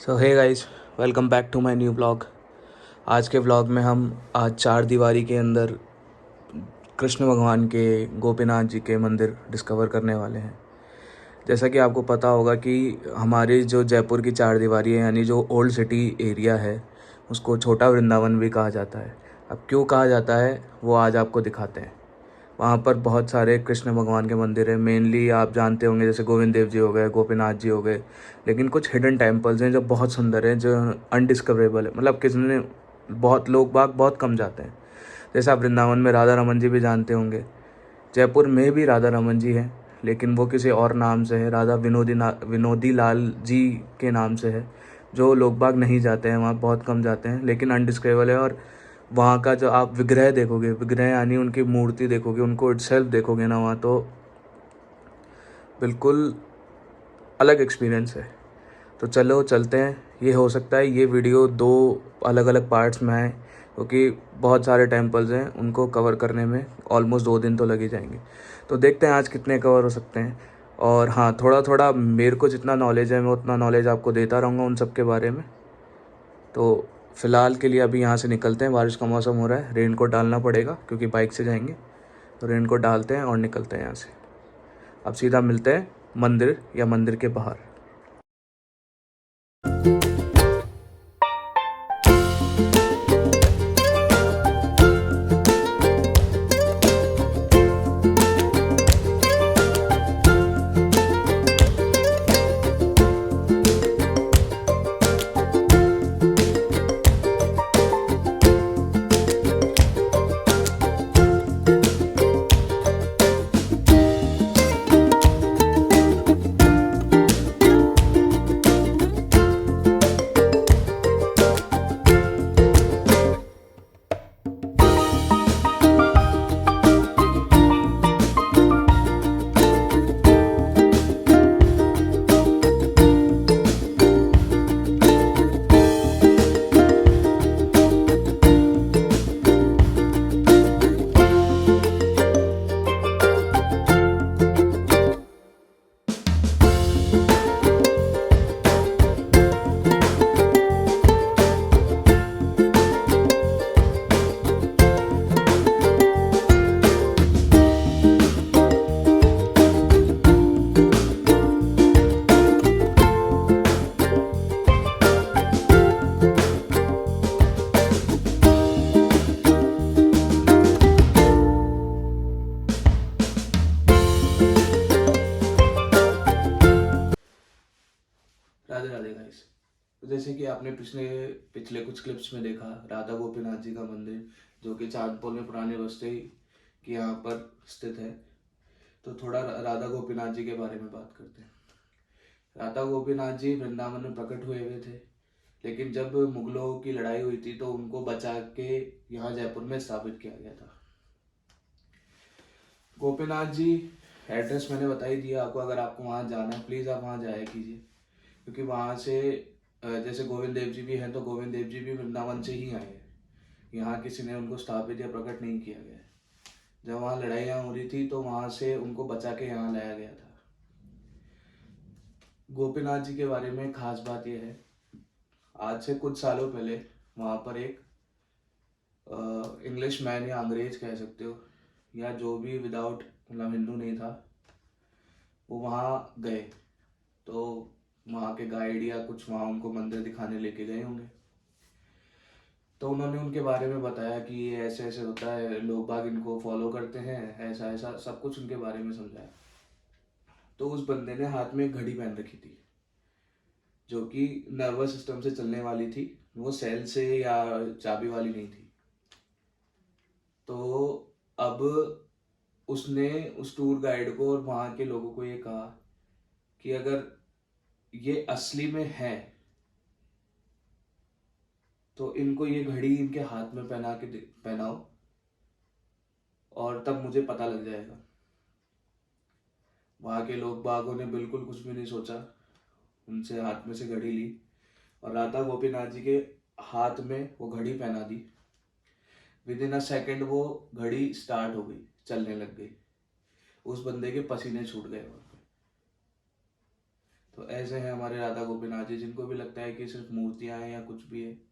So hey guys, welcome back to my new blog. आज के blog में हम आज चार दीवारी के अंदर कृष्ण भगवान के गोपीनाथ जी के मंदिर डिस्कवर करने वाले हैं। जैसा कि आपको पता होगा कि हमारी जो जयपुर की चार दीवारी है, यानी जो ओल्ड सिटी एरिया है, उसको छोटा वृंदावन भी कहा जाता है। अब क्यों कहा जाता है वो आज आपको दिखाते हैं। वहाँ पर बहुत सारे कृष्ण भगवान के मंदिर हैं। मेनली आप जानते होंगे जैसे गोविंद देव जी हो गए, गोपीनाथ जी हो गए। लेकिन कुछ हिडन टेम्पल्स हैं जो बहुत सुंदर हैं, जो अनडिस्कवरेबल है, मतलब किसी ने बहुत लोग बाग बहुत कम जाते हैं। जैसे आप वृंदावन में राधा रमन जी भी जानते होंगे। जयपुर में भी राधा रमन जी हैं, लेकिन वो किसी और नाम से है, राधा विनोदी लाल जी के नाम से है। जो लोग बाग नहीं जाते हैं वहाँ, बहुत कम जाते हैं, लेकिन अनडिस्कवरेबल है। और वहाँ का जो आप विग्रह देखोगे, विग्रह यानी उनकी मूर्ति देखोगे, उनको इटसेल्फ देखोगे ना वहाँ, तो बिल्कुल अलग एक्सपीरियंस है। तो चलो चलते हैं। ये हो सकता है ये वीडियो दो अलग अलग पार्ट्स में आए, क्योंकि बहुत सारे टेम्पल्स हैं, उनको कवर करने में ऑलमोस्ट 2 दिन तो लग ही जाएंगे। तो देखते हैं आज कितने कवर हो सकते हैं। और हाँ, थोड़ा थोड़ा मेरे को जितना नॉलेज है मैं उतना नॉलेज आपको देता रहूँगा उन सब के बारे में। तो फ़िलहाल के लिए अभी यहाँ से निकलते हैं। बारिश का मौसम हो रहा है, रेन कोट डालना पड़ेगा क्योंकि बाइक से जाएंगे। तो रेन कोट डालते हैं और निकलते हैं यहाँ से। अब सीधा मिलते हैं मंदिर या मंदिर के बाहर। राधे राधे गाइस। तो जैसे कि आपने पिछले पिछले कुछ क्लिप्स में देखा, राधा गोपीनाथ जी का मंदिर जो कि चांदपोल में पुराने बस्ती के यहाँ पर स्थित है। तो थोड़ा राधा गोपीनाथ जी के बारे में बात करते हैं। राधा गोपीनाथ जी वृंदावन में प्रकट हुए हुए थे, लेकिन जब मुगलों की लड़ाई हुई थी तो उनको बचा के यहाँ जयपुर में स्थापित किया गया था। गोपीनाथ जी एड्रेस मैंने बता ही दिया आपको। अगर आपको वहाँ जाना है प्लीज़ आप वहाँ जाया कीजिए, क्योंकि वहाँ से जैसे गोविंद देव जी भी हैं, तो गोविंद देव जी भी वृंदावन से ही आए हैं। यहाँ किसी ने उनको स्थापित या प्रकट नहीं किया गया है। जब वहाँ लड़ाइयाँ हो रही थी तो वहाँ से उनको बचा के यहाँ लाया गया था। गोपीनाथ जी के बारे में खास बात यह है, आज से कुछ सालों पहले वहाँ पर एक इंग्लिश मैन या अंग्रेज कह सकते हो, या जो भी विदाउट मतलब हिंदू नहीं था, वो वहाँ गए। तो वहाँ के गाइड या कुछ वहाँ उनको मंदिर दिखाने लेके गए होंगे। तो उन्होंने उनके बारे में बताया कि ये ऐसे ऐसे होता है, लोग बाग इनको फॉलो करते हैं, ऐसा ऐसा सब कुछ उनके बारे में समझाया। तो उस बंदे ने हाथ में एक घड़ी पहन रखी थी, जो कि नर्वस सिस्टम से चलने वाली थी, वो सेल से या चाबी वाली नहीं थी। तो अब उसने उस टूर गाइड को और वहाँ के लोगों को ये कहा कि अगर ये असली में है तो इनको ये घड़ी इनके हाथ में पहनाओ, और तब मुझे पता लग जाएगा। वहाँ के लोग बागों ने बिल्कुल कुछ भी नहीं सोचा, उनसे हाथ में से घड़ी ली और राधा गोपीनाथ जी के हाथ में वो घड़ी पहना दी। विद इन अ सेकेंड वो घड़ी स्टार्ट हो गई, चलने लग गई। उस बंदे के पसीने छूट गए वहाँ पे। तो ऐसे हैं हमारे राधा गोपीनाथ जी, जिनको भी लगता है कि सिर्फ मूर्तियां हैं या कुछ भी है,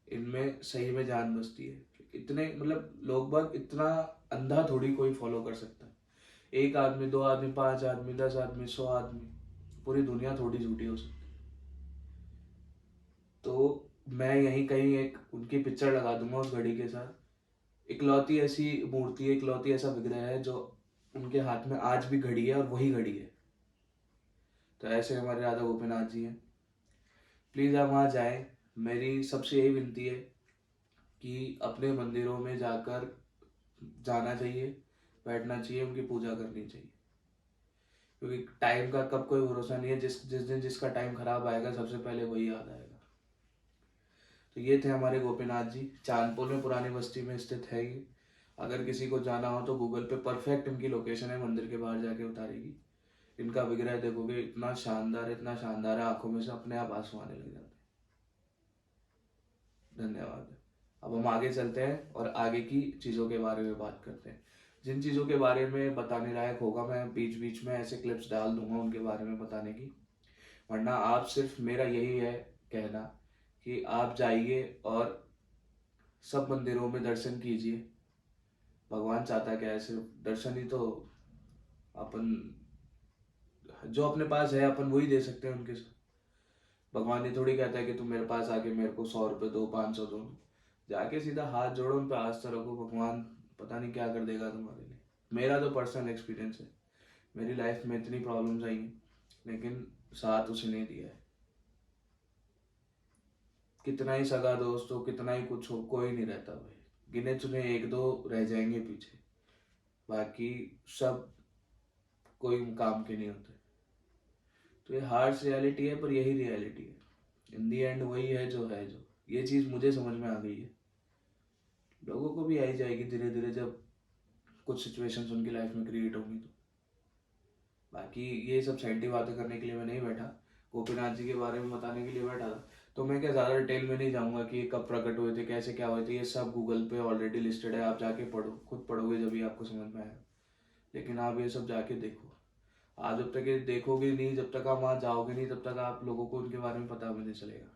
इनमें सही में जान बसती है। इतने मतलब लोग बाग इतना अंधा थोड़ी कोई फॉलो कर सकता है। एक आदमी, दो आदमी, पांच आदमी, 10 आदमी, 100 आदमी, पूरी दुनिया थोड़ी झूठी हो सकती। तो मैं यहीं कहीं एक उनकी पिक्चर लगा दूंगा उस घड़ी के साथ। इकलौती ऐसी मूर्ति है, इकलौती ऐसा विग्रह है जो उनके हाथ में आज भी घड़ी है और वही घड़ी है। तो ऐसे हमारे राधा गोपीनाथ जी हैं। प्लीज़ आप वहाँ जाएं। मेरी सबसे यही विनती है कि अपने मंदिरों में जाकर जाना चाहिए, बैठना चाहिए, उनकी पूजा करनी चाहिए। क्योंकि टाइम का कब कोई भरोसा नहीं है। जिस जिस दिन जिसका टाइम खराब आएगा सबसे पहले वही याद आएगा। तो ये थे हमारे गोपीनाथ जी, चांदपुर में पुरानी बस्ती में स्थित है ये। अगर किसी को जाना हो तो गूगल पे परफेक्ट इनकी लोकेशन है, मंदिर के बाहर जाके उतारेगी। इनका विग्रह देखोगे, इतना शानदार है, इतना शानदार है, आंखों में से अपने आप आंसू आने लग जाते हैं। धन्यवाद। अब हम आगे चलते हैं और आगे की चीज़ों के बारे में बात करते हैं। जिन चीज़ों के बारे में बताने लायक होगा मैं बीच बीच में ऐसे क्लिप्स डाल दूंगा उनके बारे में बताने की। वरना आप सिर्फ, मेरा यही है कहना कि आप जाइए और सब मंदिरों में दर्शन कीजिए। भगवान चाहता क्या है, सिर्फ दर्शन ही तो। अपन जो अपने पास है अपन वही दे सकते हैं उनके साथ। भगवान ये थोड़ी कहता है कि तुम मेरे पास आके मेरे को 100 रुपये दो, 500 दो। जाके सीधा हाथ जोड़ो, उन पर आस्था रखो, भगवान पता नहीं क्या कर देगा तुम्हारे लिए। मेरा तो पर्सनल एक्सपीरियंस है। मेरी लाइफ में इतनी प्रॉब्लम्स आई हैं लेकिन साथ उसने दिया है। कितना ही सगा दोस्त हो, कितना ही कुछ हो, कोई नहीं रहता भाई। गिने चुने एक दो रह जाएंगे पीछे, बाकी सब कोई काम के नहीं होते। तो ये हार्श रियलिटी है, पर यही रियलिटी है। इन दी एंड वही है जो है। जो ये चीज़ मुझे समझ में आ गई है, लोगों को भी आई जाएगी धीरे धीरे जब कुछ सिचुएशंस उनकी लाइफ में क्रिएट होंगी। तो बाकी ये सब सैंटी बातें करने के लिए मैं नहीं बैठा, गोपीनाथ जी के बारे में बताने के लिए बैठा था। तो मैं क्या ज़्यादा डिटेल में नहीं जाऊँगा कि ये कब प्रकट हुए थे, कैसे क्या हुए थे। ये सब गूगल पे ऑलरेडी लिस्टेड है, आप जाके पढ़ो, खुद पढ़ोगे जब भी आपको समझ में आएगा। लेकिन आप ये सब जाके देखो। आप जब तक ये देखोगे नहीं, जब तक आप वहाँ जाओगे नहीं, तब तक आप लोगों को उनके बारे में पता भी नहीं चलेगा।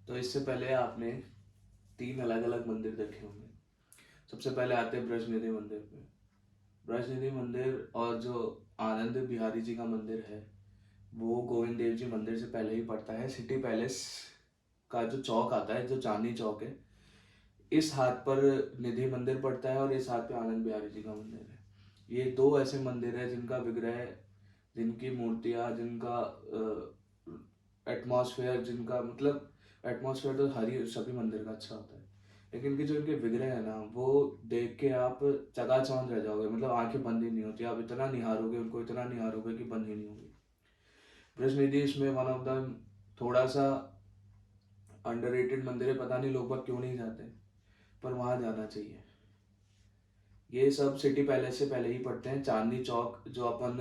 तो इससे पहले आपने 3 अलग अलग मंदिर देखे होंगे। सबसे पहले आते हैं ब्रजनिधि मंदिर पे। ब्रजनिधि मंदिर और जो आनंद बिहारी जी का मंदिर है वो गोविंद देव जी मंदिर से पहले ही पड़ता है। सिटी पैलेस का जो चौक आता है, जो चांदनी चौक है, इस हाथ पर निधि मंदिर पड़ता है और इस हाथ पे आनंद बिहारी जी का मंदिर है। ये 2 ऐसे मंदिर है जिनका विग्रह, जिनकी मूर्तियाँ, जिनका एटमॉस्फेयर, जिनका मतलब एटमॉस्फेयर तो हर ही सभी मंदिर का अच्छा होता है, लेकिन इनके जो इनके विग्रह है ना, वो देख के आप चकाचौंध रह जाओगे। मतलब आंखें बंद ही नहीं होती, आप इतना निहारोगे उनको, इतना निहारोगे कि बंद ही नहीं होगी। ब्रजनिधि इसमें वन ऑफ द थोड़ा सा अंडररेटेड मंदिर है। पता नहीं लोग बाग क्यों नहीं जाते, पर वहाँ जाना चाहिए। ये सब सिटी पैलेस से पहले ही पड़ते हैं। चांदनी चौक, जो अपन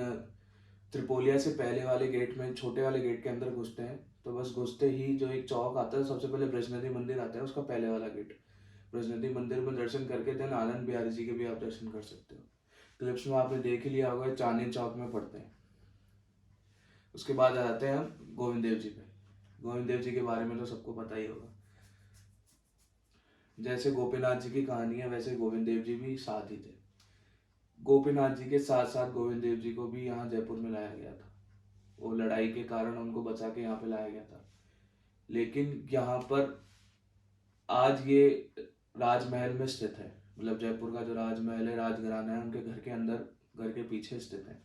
त्रिपोलिया से पहले वाले गेट में, छोटे वाले गेट के अंदर घुसते हैं, तो बस घुसते ही जो एक चौक आता है, सबसे पहले ब्रजनिधि मंदिर आता है, उसका पहले वाला गेट। ब्रजनिधि मंदिर में दर्शन करके देन आनंद बिहारी जी के भी आप दर्शन कर सकते हो। क्लिप्स में आपने देख ही लिया होगा, चांदनी चौक में पड़ते हैं। उसके बाद आ जाते हैं हम गोविंद देव जी पे। गोविंद देव जी के बारे में तो सबको पता ही होगा। जैसे गोपीनाथ जी की कहानी है, वैसे गोविंद देव जी भी साथ ही थे। गोपीनाथ जी के साथ साथ गोविंद देव जी को भी यहाँ जयपुर में लाया गया था। वो लड़ाई के कारण उनको बचा के यहाँ पे लाया गया था। लेकिन यहाँ पर आज ये राजमहल में स्थित है। मतलब जयपुर का जो राजमहल है, राजघराना है, उनके घर के अंदर, घर के पीछे स्थित है,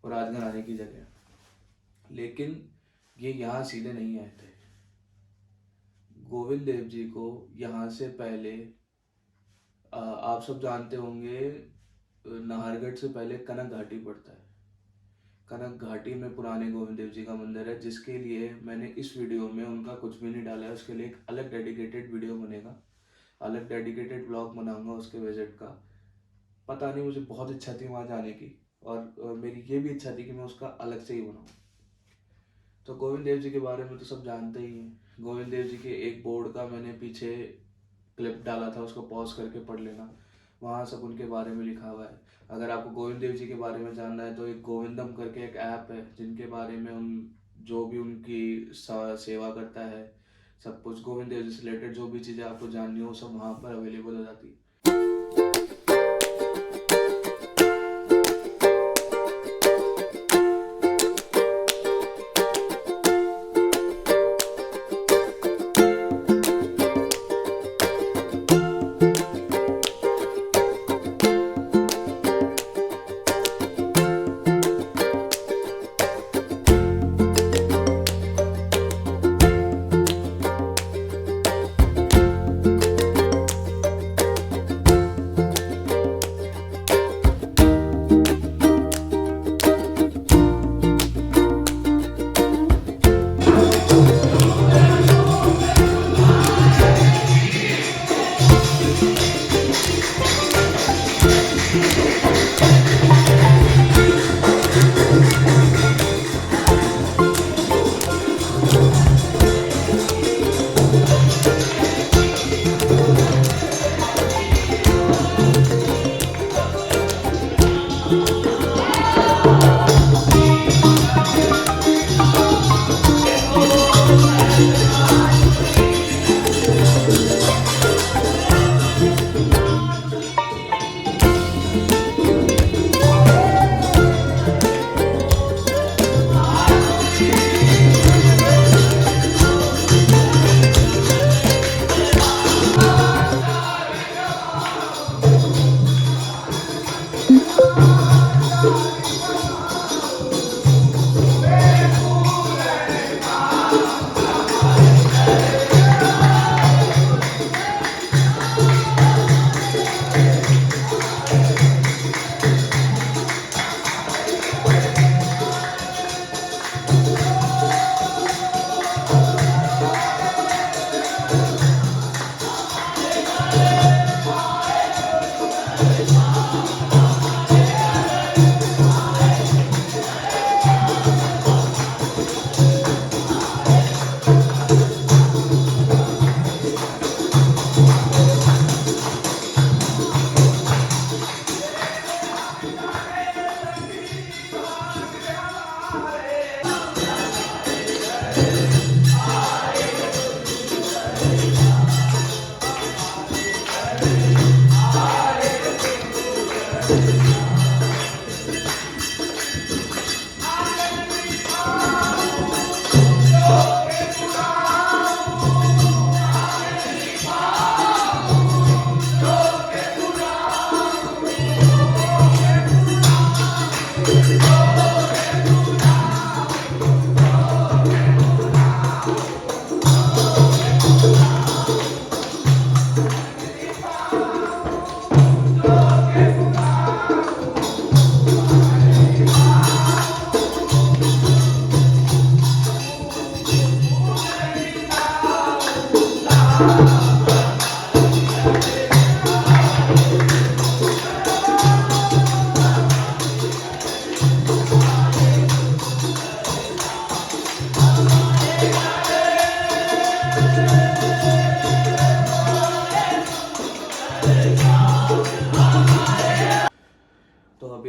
और राजघराने की जगह है। लेकिन ये यहाँ सीधे नहीं आए थे। गोविंद देव जी को यहाँ से पहले आप सब जानते होंगे, नाहरगढ़ से पहले कनक घाटी पड़ता है। कनक घाटी में पुराने गोविंद देव जी का मंदिर है, जिसके लिए मैंने इस वीडियो में उनका कुछ भी नहीं डाला है। उसके लिए एक अलग डेडिकेटेड वीडियो बनेगा, अलग डेडिकेटेड ब्लॉग बनाऊंगा उसके विजिट का। पता नहीं, मुझे बहुत इच्छा थी वहाँ जाने की, और मेरी ये भी इच्छा थी कि मैं उसका अलग से ही बनाऊँ। तो गोविंद देव जी के बारे में तो सब जानते ही हैं। गोविंद देव जी के एक बोर्ड का मैंने पीछे क्लिप डाला था, उसको पॉज करके पढ़ लेना, वहाँ सब उनके बारे में लिखा हुआ है। अगर आपको गोविंद देव जी के बारे में जानना है तो एक गोविंदम करके एक ऐप है, जिनके बारे में उन जो भी उनकी सेवा करता है, सब कुछ गोविंद देव जी से रिलेटेड जो भी चीज़ें आपको जाननी हो, सब वहाँ पर अवेलेबल हो जाती है।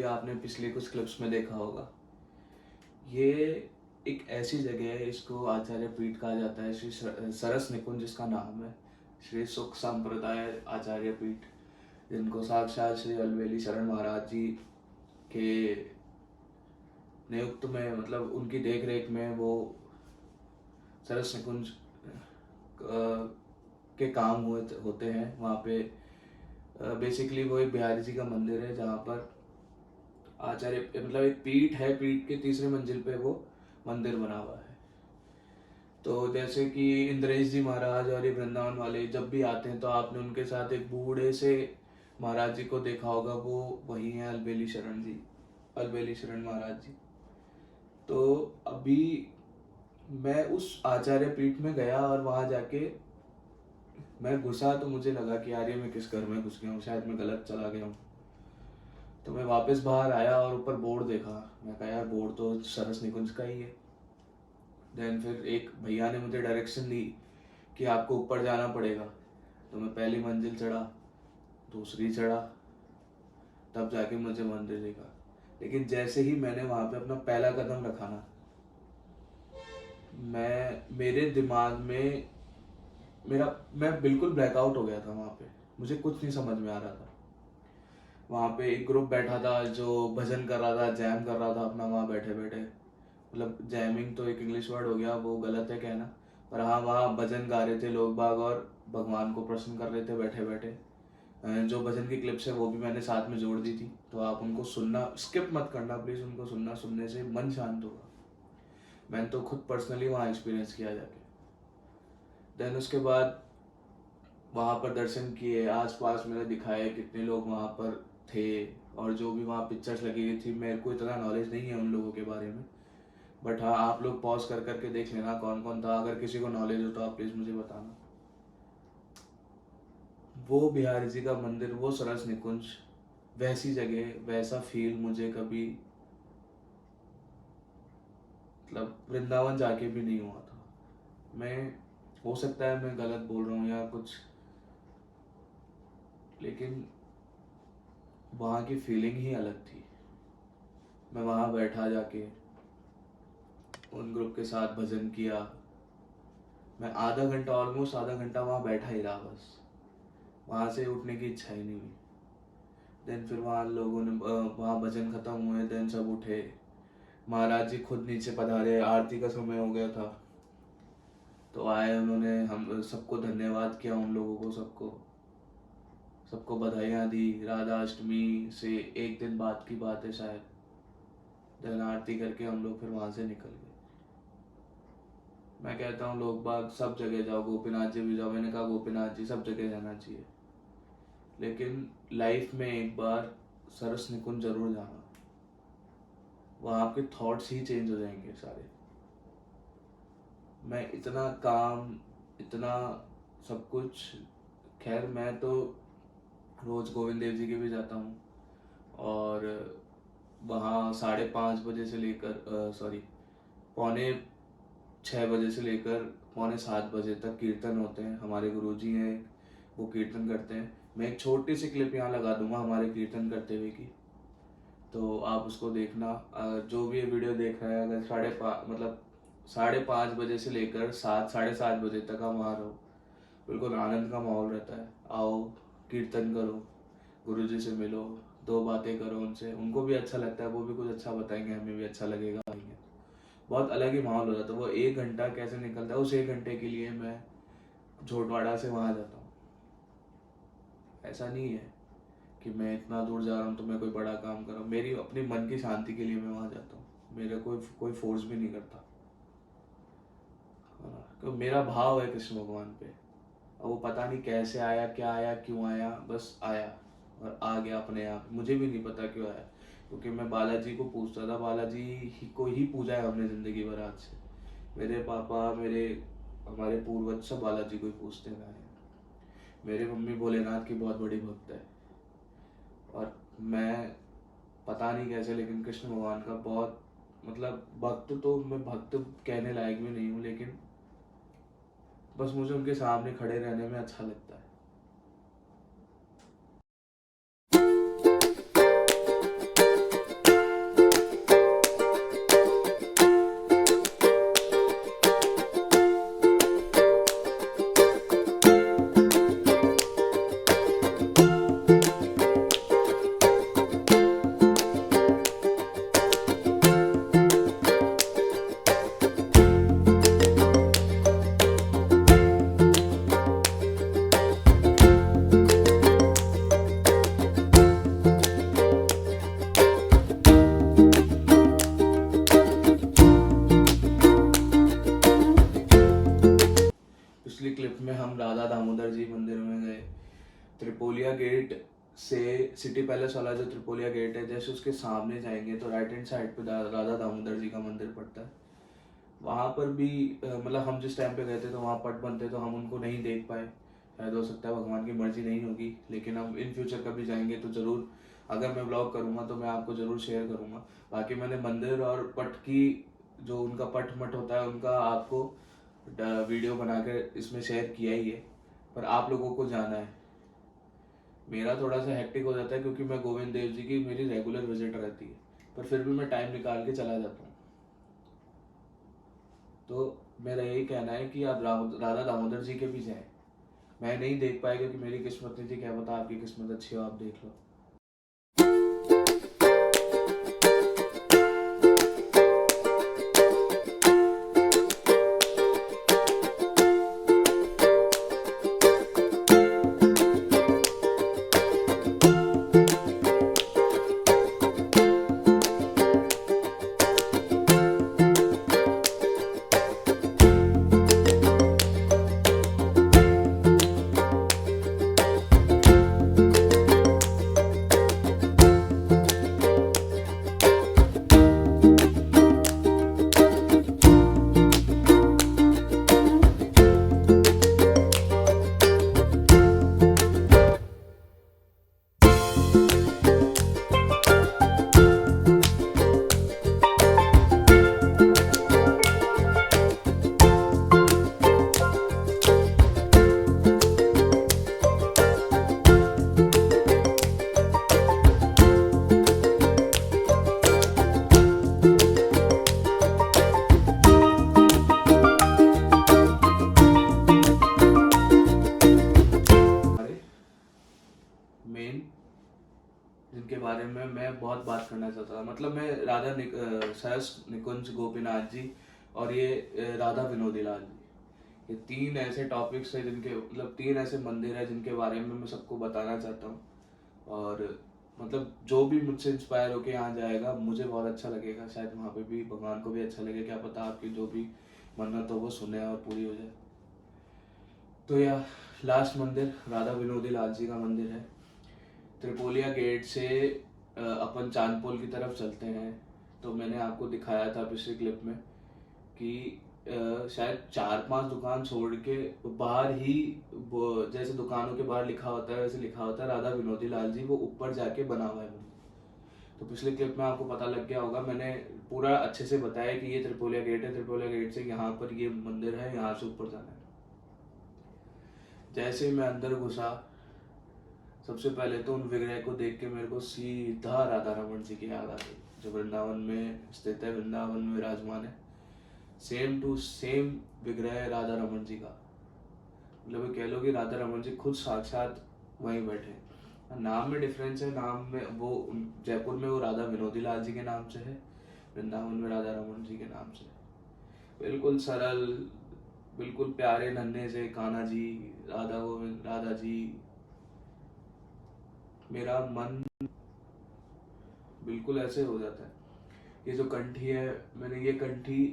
आपने पिछले कुछ क्लिप्स में देखा होगा। ये एक ऐसी जगह है, इसको आचार्य पीठ कहा जाता है। श्री सरस निकुंज जिसका नाम है, श्री सुख संप्रदाय आचार्य पीठ, जिनको साक्षात श्री अलवेली शरण महाराज जी के नियुक्त में, मतलब उनकी देख रेख में वो सरस निकुंज के काम होते हैं वहाँ पे। बेसिकली वो एक बिहारी जी का मंदिर है जहाँ पर आचार्य, मतलब एक पीठ है, पीठ के तीसरे मंजिल पे वो मंदिर बना हुआ है। तो जैसे कि इंद्रेश जी महाराज और ये वृंदावन वाले जब भी आते हैं तो आपने उनके साथ एक बूढ़े से महाराज जी को देखा होगा, वो वही हैं अलबेली शरण जी, अलबेली शरण महाराज जी। तो अभी मैं उस आचार्य पीठ में गया और वहाँ जाके मैं घुसा तो मुझे लगा कि यार ये मैं किस घर में घुस गया हूँ, शायद मैं गलत चला गया हूँ। तो मैं वापस बाहर आया और ऊपर बोर्ड देखा। मैं कहा यार बोर्ड तो सरस निकुंज का ही है। देन फिर एक भैया ने मुझे डायरेक्शन दी कि आपको ऊपर जाना पड़ेगा। तो मैं पहली मंजिल चढ़ा, दूसरी चढ़ा, तब जाके मुझे मंदिर दिखा। लेकिन जैसे ही मैंने वहाँ पे अपना पहला कदम रखा ना, मेरे दिमाग में मैं बिल्कुल ब्लैकआउट हो गया था। वहाँ पे मुझे कुछ नहीं समझ में आ रहा था। वहाँ पे एक ग्रुप बैठा था जो भजन कर रहा था, जैम कर रहा था अपना वहाँ बैठे बैठे। मतलब जैमिंग तो एक इंग्लिश वर्ड हो गया, वो गलत है कहना, पर हाँ वहाँ भजन गा रहे थे लोग बाग और भगवान को प्रसन्न कर रहे थे बैठे बैठे। जो भजन की क्लिप्स है वो भी मैंने साथ में जोड़ दी थी, तो आप उनको सुनना, स्किप मत करना प्लीज़, उनको सुनना, सुनने से मन शांत होगा। मैंने तो खुद पर्सनली वहाँ एक्सपीरियंस किया जाके। देन उसके बाद वहाँ पर दर्शन किए, आसपास मैंने दिखाया कितने लोग वहाँ पर थे, और जो भी वहाँ पिक्चर्स लगी हुई थी। मेरे को इतना नॉलेज नहीं है उन लोगों के बारे में, बट हाँ आप लोग पॉज कर करके देख लेना कौन कौन था। अगर किसी को नॉलेज हो तो आप प्लीज़ मुझे बताना। वो बिहारी जी का मंदिर, वो सरस निकुंज, वैसी जगह, वैसा फील मुझे कभी, मतलब वृंदावन जाके भी नहीं हुआ था। मैं, हो सकता है मैं गलत बोल रहा हूँ या कुछ, लेकिन वहाँ की फीलिंग ही अलग थी। मैं वहाँ बैठा जाके उन ग्रुप के साथ भजन किया। मैं आधा घंटा, ऑलमोस्ट आधा घंटा वहाँ बैठा ही रहा बस। वहाँ से उठने की इच्छा ही नहीं हुई। देन फिर वहाँ लोगों ने, वहाँ भजन खत्म हुए, देन सब उठे। महाराज जी खुद नीचे पधारे, आरती का समय हो गया था तो आए। उन्होंने हम सबको धन्यवाद किया, उन लोगों को सबको बधाइयाँ दी। राधा अष्टमी से एक दिन बाद की बात है शायद। देन आरती करके हम लोग फिर वहाँ से निकल गए। मैं कहता हूँ लोग बाग सब जगह जाओ, गोपीनाथ जी भी जाओ। मैंने कहा गोपीनाथ जी सब जगह जाना चाहिए, लेकिन लाइफ में एक बार सरस निकुंज जरूर जाना। वहाँ आपके थॉट्स ही चेंज हो जाएंगे सारे। मैं इतना काम, इतना सब कुछ, खैर मैं तो रोज गोविंद देव जी के भी जाता हूँ, और वहाँ 5:30 बजे से लेकर पौने 6 बजे से लेकर पौने 7 बजे तक कीर्तन होते हैं। हमारे गुरुजी हैं, वो कीर्तन करते हैं। मैं एक छोटी सी क्लिप यहाँ लगा दूंगा हमारे कीर्तन करते हुए की, तो आप उसको देखना। जो भी ये वीडियो देख रहा है, अगर 5:30 बजे से लेकर 7, 7:30 बजे तक आप वहाँ रहो, बिल्कुल आनंद का माहौल रहता है। आओ, कीर्तन करो, गुरुजी से मिलो, 2 बातें करो उनसे, उनको भी अच्छा लगता है, वो भी कुछ अच्छा बताएंगे, हमें भी अच्छा लगेगा। बहुत अलग ही माहौल हो जाता है। वो 1 घंटा कैसे निकलता है, उस 1 घंटे के लिए मैं झोटवाड़ा से वहाँ जाता हूँ। ऐसा नहीं है कि मैं इतना दूर जा रहा हूँ तो मैं कोई बड़ा काम कर रहा हूँ। मेरी अपनी मन की शांति के लिए मैं वहाँ जाता हूँ। मेरा कोई फोर्स भी नहीं करता, तो मेरा भाव है कृष्ण भगवान पे। और वो पता नहीं कैसे आया, क्या आया, क्यों आया, बस आया और आ गया अपने आप। मुझे भी नहीं पता क्यों आया, क्योंकि मैं बालाजी को पूछता था। बालाजी को ही पूजा है हमने ज़िंदगी भर आज से। मेरे पापा, हमारे पूर्वज सब बालाजी को ही पूछते रहे हैं। मेरे मम्मी भोलेनाथ की बहुत बड़ी भक्त है, और मैं पता नहीं कैसे, लेकिन कृष्ण भगवान का बहुत, मतलब भक्त तो मैं भक्त कहने लायक भी नहीं हूँ, लेकिन बस मुझे उनके सामने खड़े रहने में अच्छा लगता है। त्रिपोलिया गेट से सिटी पैलेस वाला जो त्रिपोलिया गेट है, जैसे उसके सामने जाएंगे तो राइट हैंड साइड पे राधा दामोदर जी का मंदिर पड़ता है। वहाँ पर भी मतलब हम जिस टाइम पे गए थे तो वहाँ पट बनते तो हम उनको नहीं देख पाए। शायद हो सकता है भगवान की मर्जी नहीं होगी, लेकिन हम इन फ्यूचर कभी जाएंगे तो ज़रूर, अगर मैं ब्लॉग करूँगा तो मैं आपको ज़रूर शेयर करूँगा। बाकी मैंने मंदिर और पट की जो उनका पट मट होता है उनका आपको वीडियो बना कर इसमें शेयर किया ही है, पर आप लोगों को जाना है। मेरा थोड़ा सा हेक्टिक हो जाता है क्योंकि मैं गोविंद देव जी की मेरी रेगुलर विजिट रहती है, पर फिर भी मैं टाइम निकाल के चला जाता हूँ। तो मेरा यही कहना है कि आप राधा दामोदर जी के भी जाएं। मैं नहीं देख पाया क्योंकि मेरी किस्मत नहीं थी, क्या पता आपकी किस्मत अच्छी हो, आप देख लो। मेन जिनके बारे में मैं बहुत बात करना चाहता था, मतलब मैं सरस निकुंज गोपीनाथ जी और ये राधा विनोदी लाल जी, ये तीन ऐसे टॉपिक्स है जिनके, मतलब तीन ऐसे मंदिर है जिनके बारे में मैं सबको बताना चाहता हूँ। और मतलब जो भी मुझसे इंस्पायर होके यहाँ जाएगा मुझे बहुत अच्छा लगेगा, शायद वहाँ पे भी भगवान को भी अच्छा लगे, क्या पता आपकी जो भी मन्नत हो वो सुने और पूरी हो जाए। तो यह लास्ट मंदिर राधा विनोदी लाल जी का मंदिर है। त्रिपोलिया गेट से अपन चांदपोल की तरफ चलते हैं तो मैंने आपको दिखाया था पिछले क्लिप में कि शायद 4-5 दुकान छोड़ के बाहर ही, जैसे दुकानों के बाहर लिखा होता है वैसे लिखा होता है राधा विनोदी लाल जी, वो ऊपर जाके बना हुआ है मंदिर। तो पिछले क्लिप में आपको पता लग गया होगा, मैंने पूरा अच्छे से बताया कि ये त्रिपोलिया गेट है, त्रिपोलिया गेट से यहाँ पर ये मंदिर है, यहाँ से ऊपर जाना है। जैसे ही मैं अंदर घुसा, सबसे पहले तो उन विग्रह को देख के मेरे को सीधा राधा रमन जी की याद आ गई, जो वृंदावन में स्थित है, वृंदावन में विराजमान है। सेम टू सेम विग्रह है राधा रमन जी का, मतलब कह लो कि राधा रमन जी खुद साक्षात वहीं बैठे हैं। नाम में डिफरेंस है, नाम में वो जयपुर में वो राधा विनोदी लाल जी के नाम से है, वृंदावन में राधा रमन जी के नाम से है। बिल्कुल सरल, बिल्कुल प्यारे नन्हे से कान्हा जी, राधा गोविंद, राधा जी। मेरा मन बिल्कुल ऐसे हो जाता है। ये जो कंठी है, मैंने ये कंठी,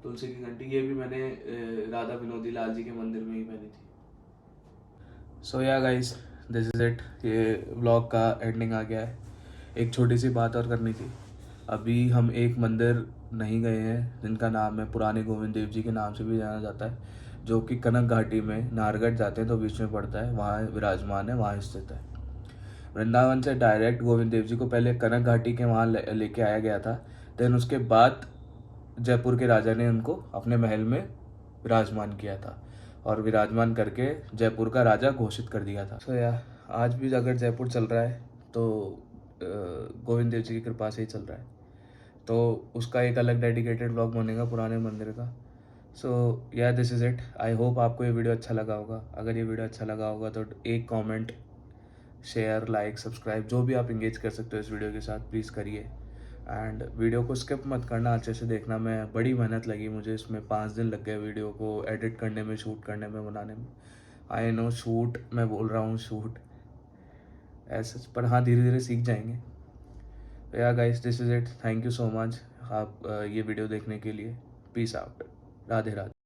तुलसी की कंठी, ये भी मैंने राधा विनोदी लाल जी के मंदिर में ही पहनी थी। सो या गाइस, दिस इज इट, ये व्लॉग का एंडिंग आ गया है। एक छोटी सी बात और करनी थी। अभी हम एक मंदिर नहीं गए हैं जिनका नाम है पुराने गोविंद देव जी के नाम से भी जाना जाता है, जो कि कनक घाटी में नारगढ़ जाते हैं तो बीच में पड़ता है, वहाँ विराजमान है, वहाँ स्थित है। वृंदावन से डायरेक्ट गोविंद देव जी को पहले कनक घाटी के वहाँ लेके आया गया था, देन उसके बाद जयपुर के राजा ने उनको अपने महल में विराजमान किया था और विराजमान करके जयपुर का राजा घोषित कर दिया था। सो या आज भी अगर जयपुर चल रहा है तो गोविंद देव जी की कृपा से ही चल रहा है, तो उसका एक अलग डेडिकेटेड व्लॉग बनेगा पुराने मंदिर का। सो या this is it. I hope आपको ये वीडियो अच्छा लगा होगा। अगर ये वीडियो अच्छा लगा होगा तो एक कमेंट, शेयर, लाइक, सब्सक्राइब, जो भी आप इंगेज कर सकते हो इस वीडियो के साथ प्लीज़ करिए। एंड वीडियो को स्किप मत करना, अच्छे से देखना। मैं बड़ी मेहनत लगी मुझे इसमें, 5 दिन लग गए वीडियो को एडिट करने में, शूट करने में, बनाने में। आई नो शूट, मैं बोल रहा हूँ शूट ऐसे, पर हाँ धीरे धीरे सीख जाएंगे। या guys, this is it, thank you so much आप ये वीडियो देखने के लिए। Peace out, Radhe Radhe.